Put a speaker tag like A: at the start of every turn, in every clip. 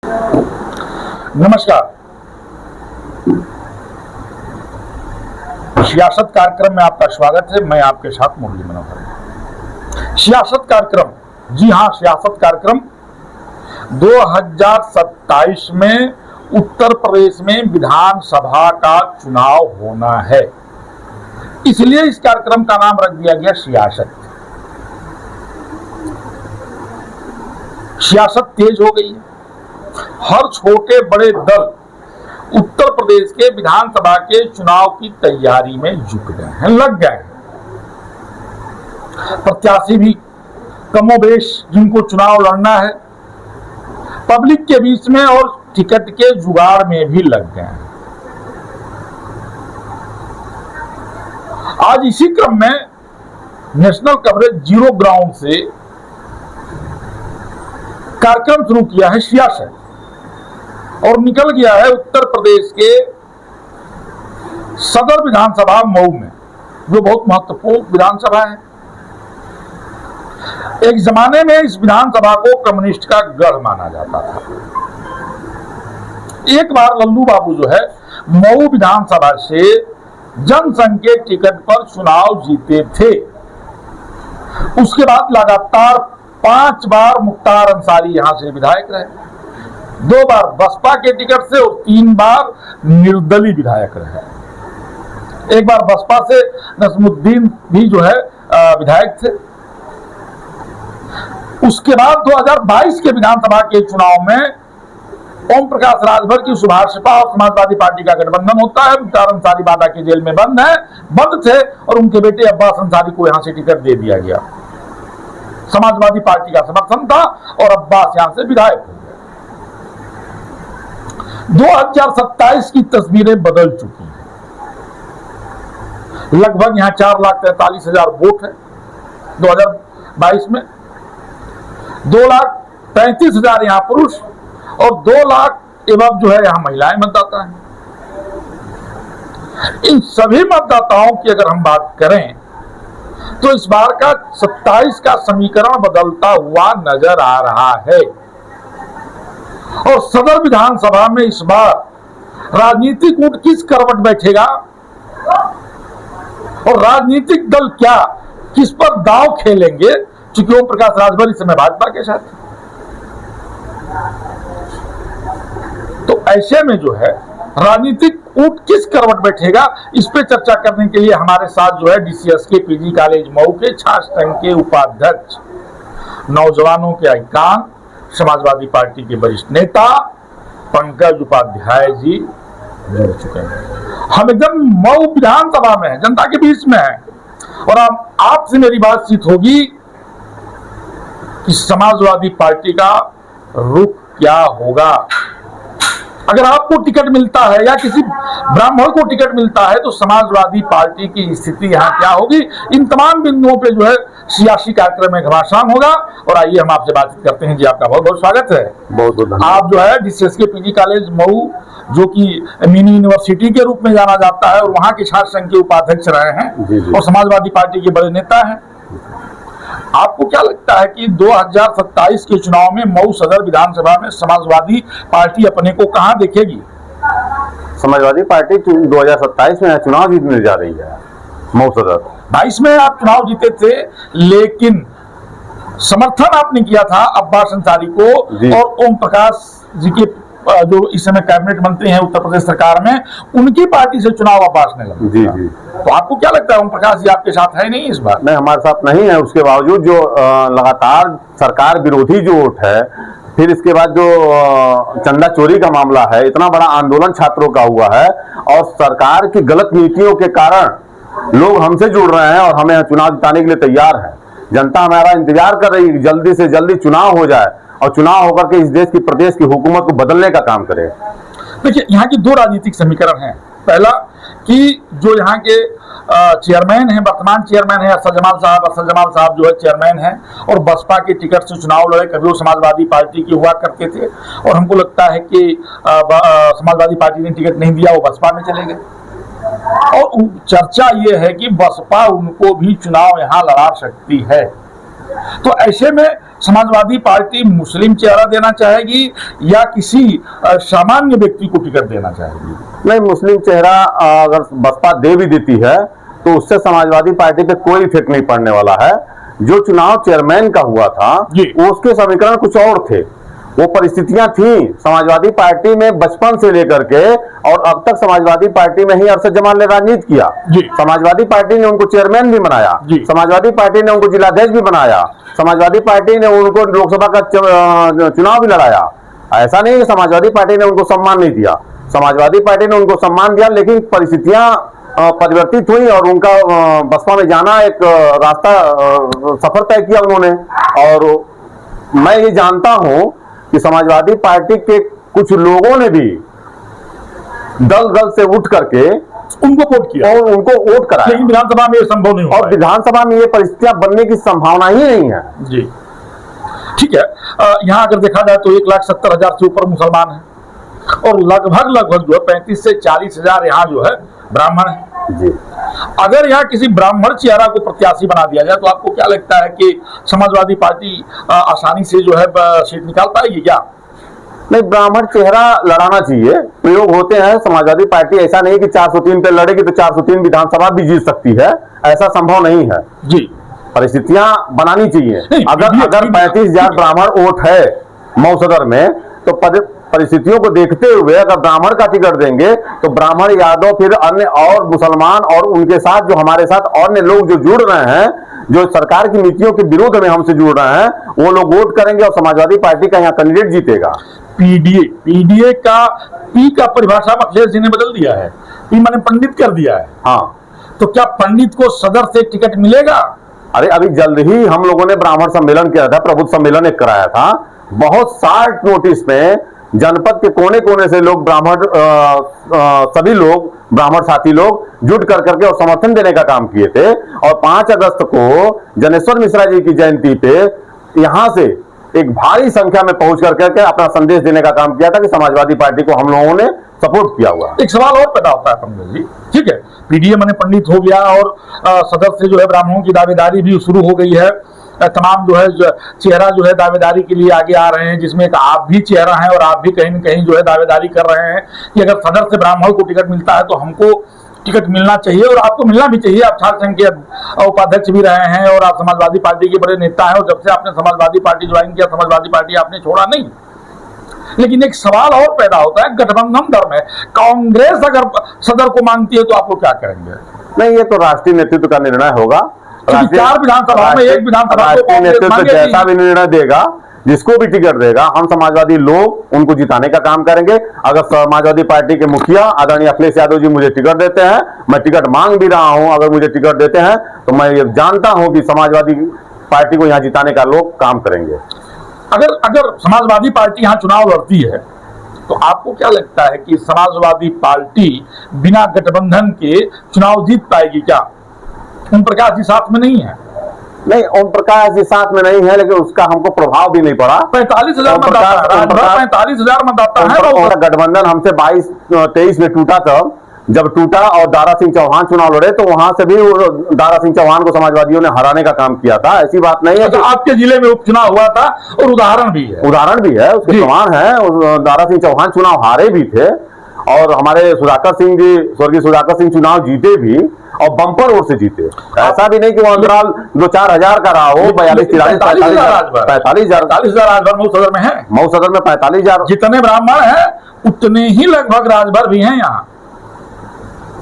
A: नमस्कार। सियासत कार्यक्रम में आपका स्वागत है। मैं आपके साथ मुरली मनोहर। सियासत कार्यक्रम, जी हां, सियासत कार्यक्रम 2027 में उत्तर प्रदेश में विधानसभा का चुनाव होना है, इसलिए इस कार्यक्रम का नाम रख दिया गया सियासत। सियासत तेज हो गई है। हर छोटे बड़े दल उत्तर प्रदेश के विधानसभा के चुनाव की तैयारी में जुट गए हैं, लग गए हैं। प्रत्याशी भी कमोबेश जिनको चुनाव लड़ना है, पब्लिक के बीच में और टिकट के जुगाड़ में भी लग गए हैं। आज इसी क्रम में नेशनल कवरेज जीरो ग्राउंड से कार्यक्रम शुरू किया है सियासत, और निकल गया है उत्तर प्रदेश के सदर विधानसभा मऊ में, जो बहुत महत्वपूर्ण विधानसभा है। एक जमाने में इस विधानसभा को कम्युनिस्ट का गढ़ माना जाता था। एक बार लल्लू बाबू जो है मऊ विधानसभा से जनसंघ के टिकट पर चुनाव जीते थे। उसके बाद लगातार 5 बार मुख्तार अंसारी यहां से विधायक रहे, 2 बार बसपा के टिकट से और 3 बार निर्दलीय विधायक रहे। एक बार बसपा से नसमुद्दीन भी जो है विधायक थे। उसके बाद 2022 के विधानसभा के चुनाव में ओम प्रकाश राजभर की सुभाषपा और समाजवादी पार्टी का गठबंधन होता है। मुख्तार अंसारी बादा के जेल में बंद थे और उनके बेटे अब्बास अंसारी को यहां से टिकट दे दिया गया। समाजवादी पार्टी का समर्थन था और अब्बास यहां से विधायक हो गए। 2027 की तस्वीरें बदल चुकी हैं। लगभग यहां 4,43,000 वोट है 2022 में। 2,35,000 यहां पुरुष और 2 लाख एवं जो है यहां महिलाएं मतदाता हैं। इन सभी मतदाताओं की अगर हम बात करें तो इस बार का 27 का समीकरण बदलता हुआ नजर आ रहा है। और सदर विधानसभा में इस बार राजनीतिक ऊंट किस करवट बैठेगा और राजनीतिक दल क्या किस पर दांव खेलेंगे, चूंकि ओम प्रकाश राजभर इस समय भाजपा के साथ, तो ऐसे में जो है राजनीतिक ऊंट किस करवट बैठेगा, इस पे चर्चा करने के लिए हमारे साथ जो है डीसीएस के पीजी कॉलेज मऊ के छात्र संघ के उपाध्यक्ष, नौजवानों के आइकान, समाजवादी पार्टी के वरिष्ठ नेता पंकज उपाध्याय जी जुड़ चुके हैं। हम एकदम मऊ विधानसभा में है, जनता के बीच में है, और आपसे मेरी बातचीत होगी कि समाजवादी पार्टी का रुख क्या होगा। अगर आपको टिकट मिलता है या किसी ब्राह्मण को टिकट मिलता है तो समाजवादी पार्टी की स्थिति यहाँ क्या होगी, इन तमाम बिंदुओं पे जो है सियासी कार्यक्रम में घमासान होगा। और आइए हम आपसे बातचीत करते हैं। जी, आपका बहुत बहुत स्वागत है।
B: बहुत बहुत
A: आप जो है डीसीएस के पीजी कॉलेज मऊ, जो कि मिनी यूनिवर्सिटी के रूप में जाना जाता है, और वहाँ के छात्र संघ के उपाध्यक्ष रहे हैं और समाजवादी पार्टी के बड़े नेता हैं। आपको क्या लगता है कि 2027 के चुनाव में मऊ सदर विधानसभा में समाजवादी पार्टी अपने को कहां देखेगी?
B: समाजवादी पार्टी 2027 में चुनाव जीतने जा रही है। मऊ सदर
A: 22 में आप चुनाव जीते थे, लेकिन समर्थन आपने किया था अब्बास अंसारी को और ओम प्रकाश जी के जो इस समय कैबिनेट मंत्री हैं उत्तर प्रदेश सरकार में, उनकी पार्टी से चुनाव अब्बास ने लड़ा।
B: जी जी।
A: तो आपको क्या लगता है ओम प्रकाश जी आपके साथ है नहीं इस बार?
B: नहीं, हमारे साथ नहीं है। उसके बावजूद जो लगातार सरकार विरोधी जो वोट है, फिर इसके बाद जो चंदा चोरी का मामला है, इतना बड़ा आंदोलन छात्रों का हुआ है, और सरकार की गलत नीतियों के कारण लोग हमसे जुड़ रहे हैं और हमें चुनाव जिताने के लिए तैयार है। जनता हमारा इंतजार कर रही है, जल्दी से जल्दी चुनाव हो जाए और चुनाव होकर के इस देश की प्रदेश की हुकूमत को बदलने का काम करे।
A: देखिए, यहाँ की 2 राजनीतिक समीकरण हैं। पहला कि जो यहाँ के चेयरमैन हैं, वर्तमान चेयरमैन है अरशद जमाल साहब जो है चेयरमैन हैं और बसपा के टिकट से चुनाव लड़े, कभी वो समाजवादी पार्टी की हुआ करते थे, और हमको लगता है कि समाजवादी पार्टी ने टिकट नहीं दिया, वो बसपा में चले गए। और चर्चा ये है कि बसपा उनको भी चुनाव यहाँ लड़ा सकती है। तो ऐसे में समाजवादी पार्टी मुस्लिम चेहरा देना चाहेगी या किसी सामान्य व्यक्ति को टिकट देना चाहेगी?
B: नहीं, मुस्लिम चेहरा अगर बसपा दे भी देती है तो उससे समाजवादी पार्टी पे कोई इफेक्ट नहीं पड़ने वाला है। जो चुनाव चेयरमैन का हुआ था उसके समीकरण कुछ और थे, वो परिस्थितियां थी समाजवादी पार्टी में बचपन से लेकर के और अब तक समाजवादी पार्टी में ही अरशद जमाल ने राजनीति किया। समाजवादी पार्टी ने उनको चेयरमैन भी बनाया, समाजवादी पार्टी ने उनको जिलाध्यक्ष भी बनाया, समाजवादी पार्टी ने उनको लोकसभा का चुनाव भी लड़ाया। ऐसा नहीं कि समाजवादी पार्टी ने उनको सम्मान नहीं दिया, समाजवादी पार्टी ने उनको सम्मान दिया, लेकिन परिस्थितियां परिवर्तित हुई और उनका बसपा में जाना एक रास्ता सफर तय किया उन्होंने। और मैं ये जानता हूं कि समाजवादी पार्टी के कुछ लोगों ने भी दल दल से उठ करके
A: उनको वोट किया
B: और उनको वोट कराया,
A: लेकिन विधानसभा में ये संभव नहीं हो
B: और विधानसभा में ये परिस्थितियां बनने की संभावना ही नहीं है।
A: जी ठीक है। यहाँ अगर देखा जाए तो 1,70,000 से ऊपर मुसलमान हैं और लगभग जो है 35 से 40 हजार यहाँ जो है ब्राह्मण है।
B: जी,
A: अगर यहाँ किसी ब्राह्मण चेहरा को प्रत्याशी बना दिया जाए तो आपको क्या लगता है कि समाजवादी पार्टी आसानी से जो है सीट निकाल पाएगी क्या?
B: नहीं, ब्राह्मण चेहरा लड़ाना चाहिए, प्रयोग होते हैं। समाजवादी पार्टी ऐसा नहीं कि 403 पे लड़ेगी तो 403 विधानसभा भी जीत सकती है, ऐसा संभव नहीं है
A: जी।
B: परिस्थितियां बनानी चाहिए। अगर 35,000 ब्राह्मण वोट है मऊ सदर में तो परिस्थितियों को देखते हुए अगर ब्राह्मण का टिकट देंगे तो ब्राह्मण यादव फिर अन्य और मुसलमान और उनके साथ जो हमारे साथ अन्य लोग जो जुड़ रहे हैं, जो सरकार की नीतियों के विरोध में हमसे जुड़ रहे हैं, वो लोग वोट करेंगे और समाजवादी पार्टी का यहाँ कैंडिडेट जीतेगा।
A: पीडीए का पी का परिभाषा अखिलेश जी ने बदल दिया है, पी माने पंडित कर दिया है।
B: हाँ,
A: तो क्या पंडित को सदर से टिकट मिलेगा?
B: अरे अभी जल्द ही हम लोगों ने ब्राह्मण सम्मेलन किया था, प्रबुद्ध सम्मेलन एक कराया था। बहुत शार्ट नोटिस में जनपद के कोने कोने से लोग ब्राह्मण सभी लोग ब्राह्मण साथी लोग जुट कर करके और समर्थन देने का काम किए थे। और 5 अगस्त को जनेश्वर मिश्रा जी की जयंती पे यहां से एक भारी संख्या में पहुंच करके अपना संदेश देने का काम किया था कि समाजवादी पार्टी को हम लोगों ने सपोर्ट किया हुआ।
A: एक सवाल और पैदा होता है पंडित जी, ठीक है, पीडीए माने पंडित हो गया और सदर से जो है ब्राह्मणों की दावेदारी भी शुरू हो गई है। तमाम जो है चेहरा जो है दावेदारी के लिए आगे आ रहे हैं, जिसमें एक आप भी चेहरा हैं और आप भी कहीं न कहीं जो है दावेदारी कर रहे हैं कि अगर सदर से ब्राह्मण को टिकट मिलता है तो हमको टिकट मिलना चाहिए और आपको मिलना भी चाहिए। आप छात्र संघ के उपाध्यक्ष भी रहे हैं और आप समाजवादी पार्टी के बड़े नेता हैं और जब से आपने समाजवादी पार्टी ज्वाइन किया समाजवादी पार्टी आपने छोड़ा नहीं। लेकिन एक सवाल और पैदा होता है, गठबंधन दर में कांग्रेस अगर सदर को मांगती है तो आप लोग क्या करेंगे?
B: नहीं, ये तो राष्ट्रीय नेतृत्व का निर्णय होगा।
A: 4 विधानसभा में एक विधानसभा
B: राष्ट्रीय नेतृत्व जैसा भी निर्णय देगा, जिसको भी टिकट देगा, हम समाजवादी लोग उनको जिताने का काम करेंगे। अगर समाजवादी पार्टी के मुखिया आदरणीय अखिलेश यादव जी मुझे टिकट देते हैं, मैं टिकट मांग भी रहा हूं, अगर मुझे टिकट देते हैं तो मैं ये जानता हूं कि समाजवादी पार्टी को यहां जिताने का लोग काम करेंगे।
A: अगर समाजवादी पार्टी यहां चुनाव लड़ती है तो आपको क्या लगता है कि समाजवादी पार्टी बिना गठबंधन के चुनाव जीत पाएगी क्या? ओम प्रकाश जी साथ में नहीं है।
B: नहीं, ओम प्रकाश जी साथ में नहीं है, लेकिन उसका हमको प्रभाव भी नहीं पड़ा।
A: 45,000 मतदाता है, 45,000 मतदाता है।
B: गठबंधन हमसे 22-23 में टूटा था। जब टूटा और दारा सिंह चौहान चुनाव लड़े तो वहां से भी दारा सिंह चौहान को समाजवादियों ने हराने का काम किया था। ऐसी बात नहीं है।
A: तो आपके जिले में उपचुनाव हुआ था और उदाहरण भी है,
B: उसके समान है। दारा सिंह चौहान चुनाव हारे भी थे और हमारे सुधाकर सिंह जी, स्वर्गीय सुधाकर सिंह चुनाव जीते भी और बम्पर वोट से जीते। ऐसा भी नहीं कि वो अंतराल 2-4 हजार का रहा हो। 42-43
A: 45,000 राजभर मऊ सदर में है।
B: मऊ सदर में 45,000
A: जितने ब्राह्मण हैं उतने ही लगभग राजभर भी हैं यहाँ।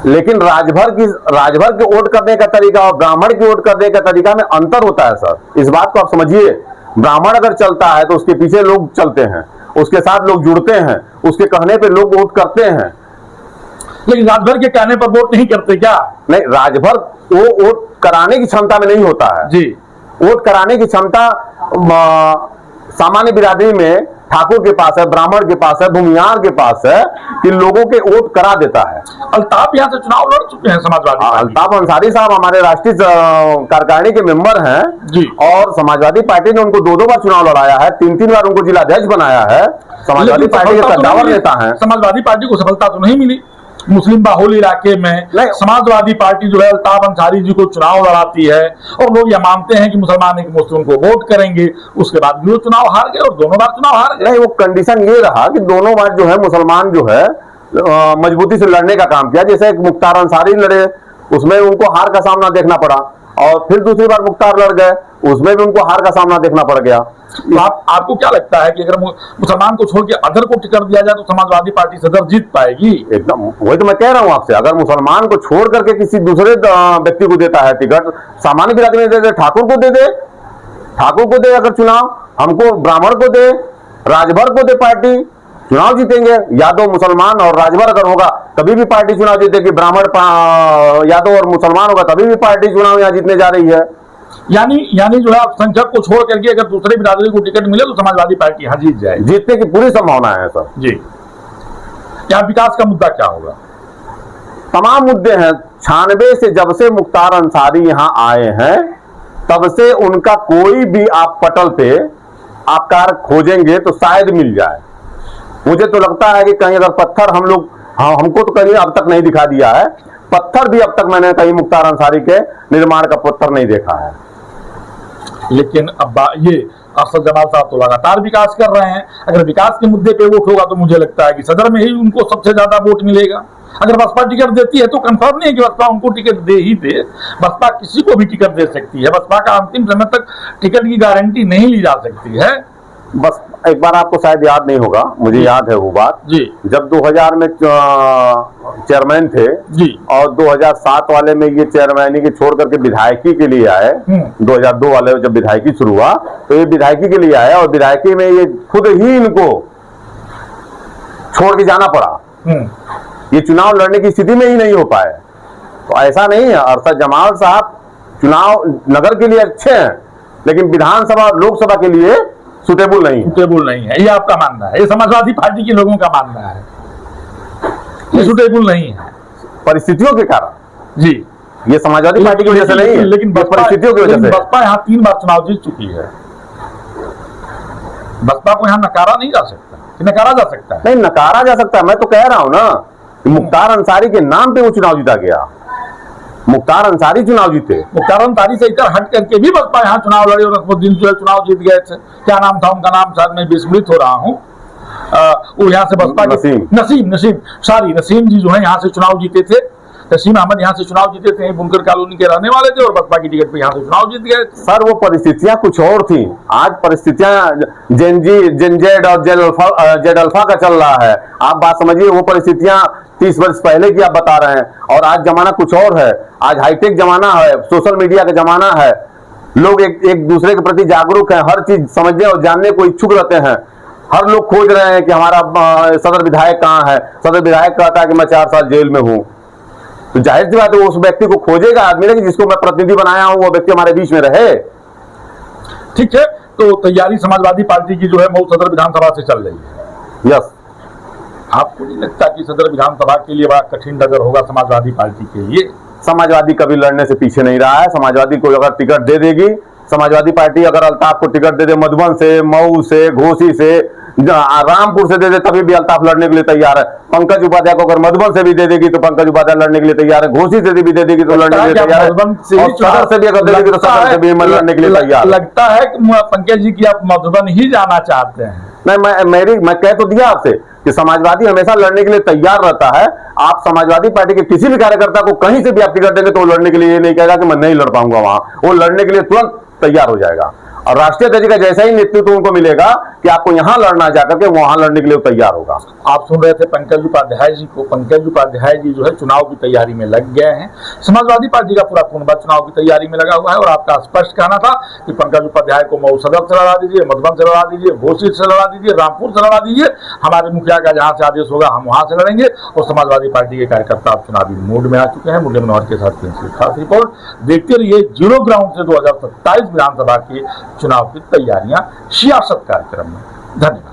B: लेकिन राजभर के वोट करने का तरीका और ब्राह्मण की वोट करने का तरीका में अंतर होता है सर। इस बात को आप समझिए। ब्राह्मण अगर चलता है तो उसके पीछे लोग चलते हैं, उसके साथ लोग जुड़ते हैं, उसके कहने पे लोग वोट करते हैं।
A: लेकिन राजभर के कहने पर वोट नहीं करते क्या?
B: नहीं, राजभर वो वोट कराने की क्षमता में नहीं होता है
A: जी।
B: वोट कराने की क्षमता सामान्य बिरादरी में ठाकुर के पास है, ब्राह्मण के पास है, भूमियार के पास है कि लोगों के वोट करा देता है।
A: अल्ताफ यहाँ से चुनाव लड़ चुके हैं समाजवादी।
B: अल्ताफ अंसारी साहब हमारे राष्ट्रीय कार्यकारिणी के मेंबर हैं
A: जी।
B: और समाजवादी पार्टी ने उनको 2-2 बार चुनाव लड़ाया है, 3-3 बार उनको जिलाध्यक्ष बनाया है। समाजवादी पार्टी के कद्दावर नेता है।
A: समाजवादी पार्टी को सफलता तो नहीं मिली। मुस्लिम बाहुल इलाके में
B: नहीं।
A: समाजवादी पार्टी जो है अल्ताफ अंसारी जी को चुनाव लड़ाती है और लोग यह मानते हैं कि मुसलमान एक मुस्लिम को वोट करेंगे, उसके बाद भी वो चुनाव हार गए और दोनों बार चुनाव हार गए।
B: नहीं, वो कंडीशन ये रहा कि दोनों बार जो है मुसलमान जो है मजबूती से लड़ने का काम किया। जैसे एक मुख्तार अंसारी लड़े, उसमें उनको हार का सामना देखना पड़ा, और फिर दूसरी बार मुख्तार लड़ गए, उसमें भी उनको हार का सामना देखना पड़ गया।
A: तो आपको क्या लगता है कि अगर मुसलमान को छोड़ के अदर को टिकट दिया जाए तो समाजवादी पार्टी सदर जीत पाएगी?
B: एकदम वही तो मैं कह रहा हूं आपसे, अगर मुसलमान को छोड़ करके किसी दूसरे व्यक्ति को देता है टिकट, सामान्य बिरादरी में दे दे, ठाकुर को दे दे, ठाकुर को दे अगर चुनाव, हमको ब्राह्मण को दे, राजभर को दे, पार्टी चुनाव जीतेंगे। यादव मुसलमान और राजभर अगर होगा तभी भी पार्टी चुनाव जीतेगी, ब्राह्मण यादव और मुसलमान होगा तभी भी पार्टी चुनाव यहाँ जीतने जा रही है।
A: यानी जो है अल्पसंख्यक को छोड़ करके अगर दूसरे बिरादरी को टिकट मिले तो समाजवादी पार्टी यहाँ जीत जाएगी,
B: जीतने की पूरी संभावना है सर
A: जी। क्या विकास का मुद्दा क्या होगा?
B: तमाम मुद्दे हैं। 96 से जब से मुख्तार अंसारी यहाँ आए हैं तब से उनका कोई भी आप पटल पे आप कार खोजेंगे तो शायद मिल जाए। मुझे तो लगता है कि कहीं अगर पत्थर हमको तो कहीं अब तक नहीं दिखा दिया है, पत्थर भी अब तक मैंने कहीं मुख्तार अंसारी के निर्माण का पत्थर नहीं देखा है।
A: लेकिन अब ये अफसर जमाल साहब तो लगातार विकास कर रहे हैं। अगर विकास के मुद्दे पे वोट होगा तो मुझे लगता है कि सदर में ही उनको सबसे ज्यादा वोट मिलेगा। अगर बसपा टिकट देती है तो कंफर्म नहीं है कि बसपा उनको टिकट दे ही दे, बसपा किसी को भी टिकट दे सकती है। बसपा का अंतिम समय तक टिकट की गारंटी नहीं ली जा सकती है।
B: बस एक बार आपको शायद याद नहीं होगा, मुझे याद है वो बात जी, जब 2000 में चेयरमैन थे जी, और 2007 वाले में ये चेयरमैनी के छोड़ करके विधायकी के लिए आए। 2002 वाले जब विधायकी शुरू हुआ तो ये विधायकी के लिए आए, और विधायकी में ये खुद ही इनको छोड़ के जाना पड़ा। ये चुनाव लड़ने की स्थिति में ही नहीं हो पाए। तो ऐसा नहीं है, अरशद जमाल साहब चुनाव नगर के लिए अच्छे हैं लेकिन विधानसभा और लोकसभा के लिए सुटेबल नहीं है।
A: ये आपका मानना है? ये समाजवादी पार्टी के लोगों का मानना है, ये सुटेबल नहीं है
B: परिस्थितियों के कारण जी। ये समाजवादी पार्टी की वजह से नहीं है,
A: लेकिन
B: परिस्थितियों की वजह से।
A: बसपा यहाँ 3 बार चुनाव जीत चुकी है। बसपा को यहाँ नकारा नहीं जा सकता कि नकारा जा सकता है?
B: नहीं, नकारा जा सकता है। मैं तो कह रहा हूं ना, मुख्तार अंसारी के नाम पे वो चुनाव जीता गया। मुख्तार अंसारी चुनाव जीते।
A: मुख्तार अंसारी से इधर हट करके भी बसपा यहाँ चुनाव लड़ी और नसरुद्दीन जो है चुनाव जीत गए थे। क्या नाम था उनका? नाम शायद मैं विस्मृत हो रहा हूँ। वो यहाँ से बसपा के नसीम जी जो है यहाँ से चुनाव जीते थे। नसीम अहमद यहाँ से चुनाव जीते थे, बुनकर कॉलोनी के रहने वाले थे और बसपा की टिकट पे यहाँ से चुनाव जीत गए।
B: सर वो परिस्थितियां कुछ और थी। आज परिस्थितियां जेनजेड और जेड अल्फा का चल रहा है। आप बात समझिए, वो परिस्थितियां 30 वर्ष पहले की आप बता रहे हैं, और आज जमाना कुछ और है। आज हाईटेक जमाना है, सोशल मीडिया का जमाना है। लोग एक दूसरे के प्रति जागरूक हैं, हर चीज समझने और जानने को इच्छुक रहते हैं। हर लोग खोज रहे हैं कि हमारा सदर विधायक कहाँ है। सदर विधायक कहता है कि मैं 4 साल जेल में हूं, तो जाहिर सी बात है उस व्यक्ति को खोजेगा आदमी ने कि जिसको मैं प्रतिनिधि बनाया हूं वो व्यक्ति हमारे बीच में रहे।
A: ठीक है, तो तैयारी समाजवादी पार्टी की जो है मऊ सदर विधानसभा से चल रही है।
B: यस।
A: आपको नहीं लगता कि सदर विधानसभा के लिए बड़ा कठिन डगर होगा समाजवादी पार्टी के लिए?
B: समाजवादी कभी लड़ने से पीछे नहीं रहा है। समाजवादी को अगर टिकट दे देगी, समाजवादी पार्टी अगर अल्ताफ को टिकट दे दे, मधुबन से, मऊ से, घोसी से, रामपुर से दे दे, तभी भी अल्ताफ लड़ने के लिए तैयार है। पंकज उपाध्याय को अगर मधुबन से भी दे देगी तो पंकज उपाध्याय लड़ने के लिए तैयार है। घोसी से भी दे देगी तो लड़ने के लिए तैयार है। सदर से भी अगर दे देगी तो सदर से भी लड़ने के लिए तैयार।
A: लगता है कि पंकज जी की आप मधुबन ही जाना चाहते हैं?
B: नहीं, मैं कह तो दिया आपसे कि समाजवादी हमेशा लड़ने के लिए तैयार रहता है। आप समाजवादी पार्टी के किसी भी कार्यकर्ता को कहीं से भी आप टिकट देंगे तो वो लड़ने के लिए ये नहीं कहेगा कि मैं नहीं लड़ पाऊंगा वहां। वो लड़ने के लिए तुरंत तैयार हो जाएगा, और राष्ट्रीय अध्यक्ष का जैसा ही नेतृत्व उनको मिलेगा कि आपको यहां लड़ना जाकर के वहां लड़ने के लिए तैयार होगा।
A: आप सुन रहे थे पंकज उपाध्याय जी को। पंकज उपाध्याय जी जो है चुनाव की तैयारी में लग गए हैं। समाजवादी पार्टी का पूरा कुनबा चुनाव की तैयारी में लगा हुआ है, और आपका स्पष्ट कहना था कि पंकज उपाध्याय को मऊ सदर से लड़ा दीजिए, मधुबन से लड़ा दीजिए, घोसी से लड़ा दीजिए, रामपुर से लड़ा दीजिए, हमारे मुखिया का जहां से आदेश होगा हम वहां से लड़ेंगे। और समाजवादी पार्टी के कार्यकर्ता अब चुनावी मूड में आ चुके हैं। मुरली मनोहर के साथ खास रिपोर्ट देखते रहिए जीरो ग्राउंड से 2027 विधानसभा की चुनाव की तैयारियां सियासत कार्यक्रम में। धन्यवाद।